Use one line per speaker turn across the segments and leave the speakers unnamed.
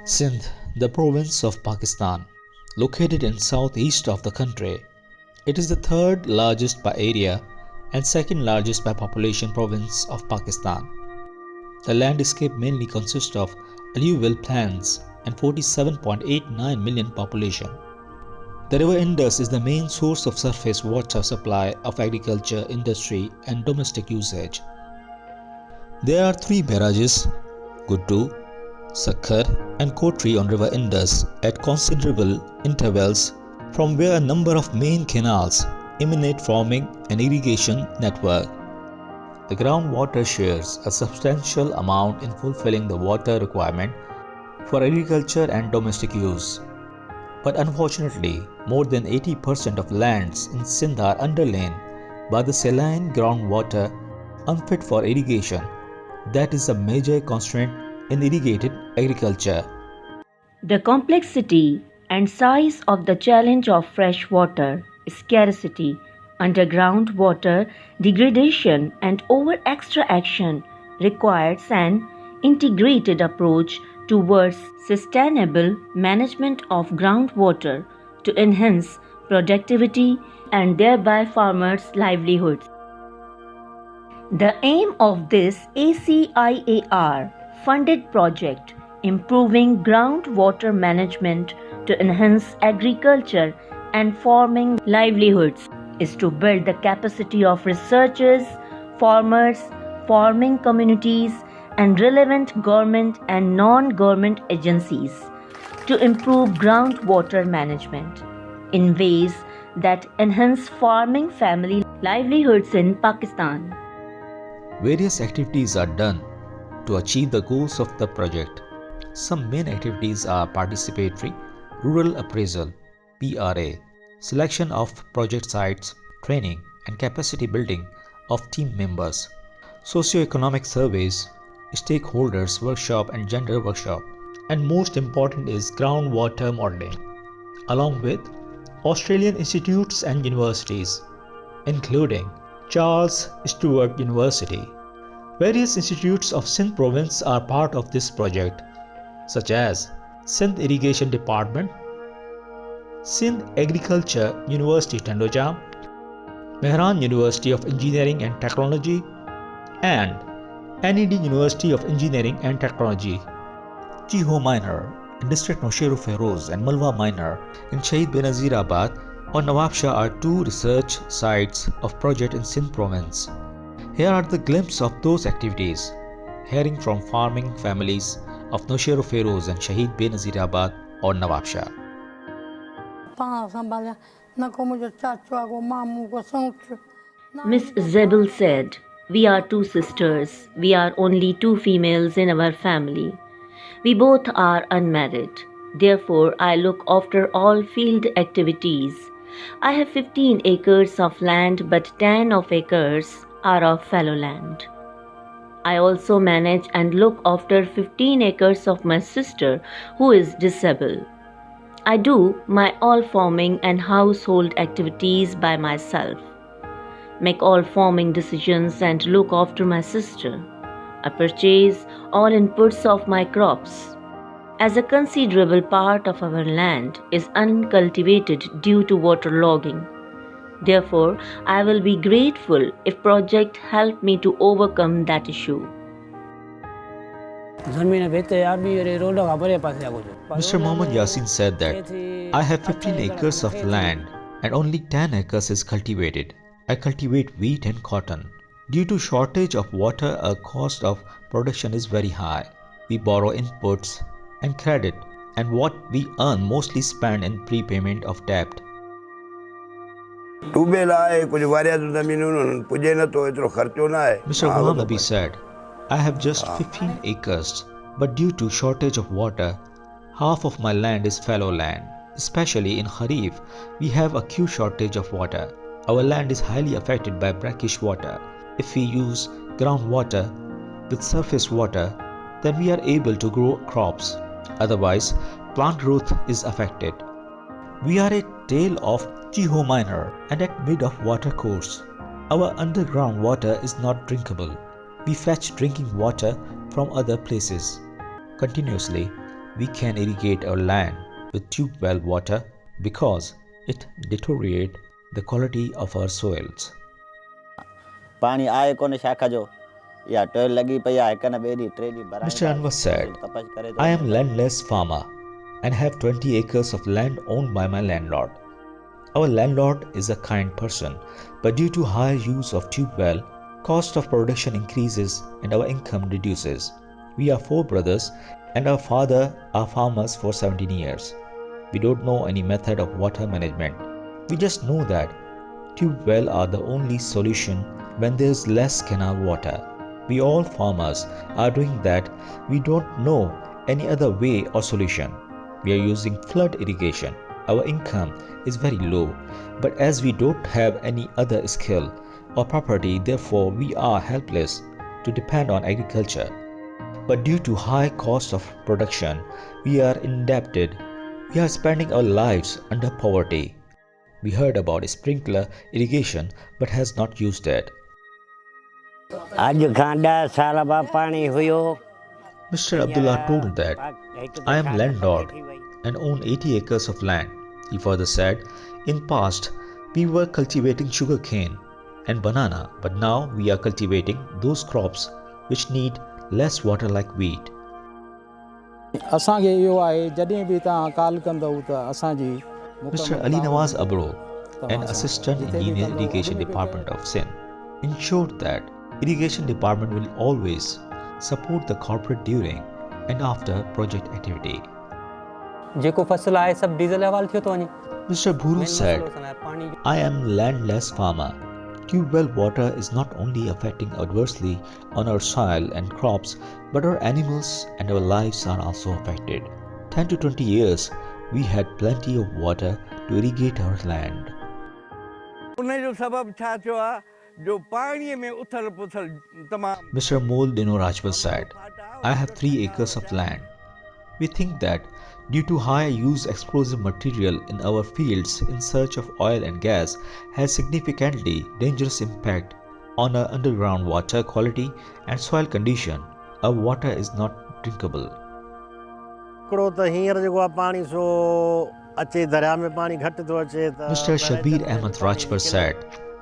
Sindh, the province of Pakistan, located in southeast of the country. It is the third largest by area and second largest by population province of Pakistan. The landscape mainly consists of alluvial plains and 47.89 million population. The river Indus is the main source of surface water supply of agriculture, industry and domestic usage. There are three barrages, Guddu, Sakhar and Kotri on river Indus at considerable intervals, from where a number of main canals emanate, forming an irrigation network. The groundwater shares a substantial amount in fulfilling the water requirement for agriculture and domestic use. But unfortunately, more than 80% of lands in Sindh are underlain by the saline groundwater, unfit for irrigation. That is a major constraint in irrigated agriculture.
The complexity and size of the challenge of fresh water scarcity, underground water degradation and over-extraction requires an integrated approach towards sustainable management of groundwater to enhance productivity and thereby farmers' livelihoods. The aim of this ICARDA funded project, improving groundwater management to enhance agriculture and farming livelihoods, is to build the capacity of researchers, farmers, farming communities, and relevant government and non-government agencies to improve groundwater management in ways that enhance farming family livelihoods in Pakistan.
Various activities are done to achieve the goals of the project. Some main activities are participatory, rural appraisal, PRA, selection of project sites, training and capacity building of team members, socio-economic surveys, stakeholders workshop and gender workshop, and most important is groundwater modeling, along with Australian institutes and universities, including Charles Sturt University. Various institutes of Sindh Province are part of this project, such as Sindh Irrigation Department, Sindh Agriculture University Tandojam, Mehran University of Engineering and Technology, and Arid University of Engineering and Technology. Jiho Minor in District Nowshera Feroz and Malwa Minor in Shahid Benazirabad or Nawab Shah are two research sites of project in Sindh Province. Here are the glimpse of those activities, hearing from farming families of Nowshera Feroz and Shahid Benazirabad or Nawab Shah.
Miss Zebul said, "We are two sisters. We are only two females in our family. We both are unmarried. Therefore, I look after all field activities. I have 15 acres of land, but 10 of acres are of fallow land. I also manage and look after 15 acres of my sister who is disabled. I do my all farming and household activities by myself, make all farming decisions and look after my sister. I purchase all inputs of my crops. As a considerable part of our land is uncultivated due to waterlogging. Therefore, I will be grateful if project help me to overcome that issue."
Mr. Mohammad Yasin said that, "I have 15 acres of land and only 10 acres is cultivated. I cultivate wheat and cotton. Due to shortage of water, our cost of production is very high. We borrow inputs and credit, and what we earn mostly spent in prepayment of debt." Mr. Ghulam Nabi said, "I have just 15 acres, but due to shortage of water, half of my land is fallow land. Especially in Kharif, we have acute shortage of water. Our land is highly affected by brackish water. If we use groundwater with surface water, then we are able to grow crops. Otherwise, plant growth is affected. We are at tail of Jiho Minor and at mid of water course. Our underground water is not drinkable. We fetch drinking water from other places. Continuously, we can irrigate our land with tube well water because it deteriorates the quality of our soils.
पानी आए कोने शाखा जो या toll लगी पई आहे कने बेरी ट्रेली भराई
Mr. Anwar said, I am landless farmer and have 20 acres of land owned by my landlord. Our landlord is a kind person, but due to higher use of tube well, cost of production increases and our income reduces. We are 4 brothers and our father are farmers for 17 years. We don't know any method of water management. We just know that tube well are the only solution when there is less canal water. We all farmers are doing that. We don't know any other way or solution. We are using flood irrigation. Our income is very low, but as we don't have any other skill or property, therefore we are helpless to depend on agriculture. But due to high cost of production, we are indebted. We are spending our lives under poverty. We heard about sprinkler irrigation but has not used it. Mr. Abdullah told that I am landlord and own 80 acres of land. He further said, in past we were cultivating sugarcane and banana, but now we are cultivating those crops which need less water like wheat. Mr. Ali Nawaz Abro, an assistant engineer irrigation department of Sindh, ensured that irrigation department will always support the corporate during and after project activity. Mr. Bhuru said, I am landless farmer. Tube well water is not only affecting adversely on our soil and crops, but our animals and our lives are also affected. 10 to 20 years, we had plenty of water to irrigate our land. Mr. Mol Dino Rajpal said, I have 3 acres of land. We think that due to high use explosive material in our fields in search of oil and gas has significantly dangerous impact on our underground water quality and soil condition. Our water is not drinkable. Mr. Shabir Ahmed Rajpal said,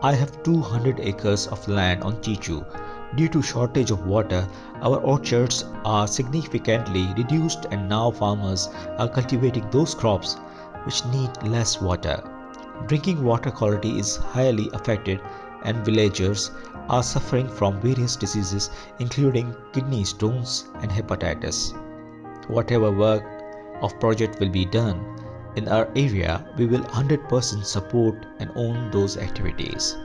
I have 200 acres of land on Chichu. Due to shortage of water, our orchards are significantly reduced and now farmers are cultivating those crops which need less water. Drinking water quality is highly affected and villagers are suffering from various diseases including kidney stones and hepatitis. Whatever work of project will be done in our area, we will 100% support and own those activities.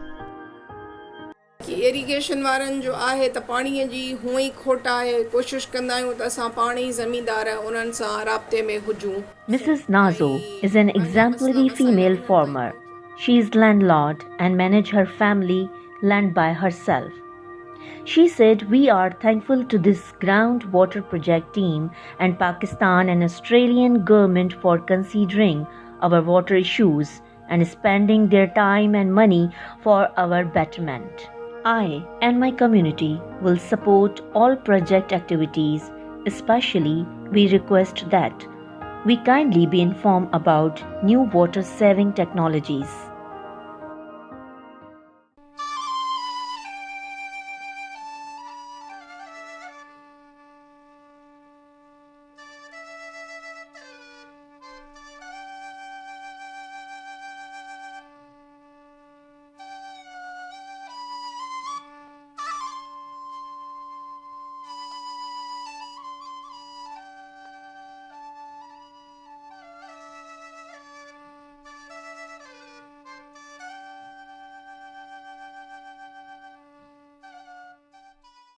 Irrigation वारनि जो आहे त पाणीअ जी हुअं ई खोट आहे कोशिशि कंदा आहियूं त असां पाण ई ज़मींदार उन्हनि सां राब्ते में हुजूं.
Mrs. Nazo is an exemplary female farmer. She is landlord and manages her family land by herself. She said, we are thankful to this groundwater project team and Pakistan and Australian government for considering our water issues and spending their time and money for our betterment. I and my community will support all project activities, especially we request that we kindly be informed about new water saving technologies.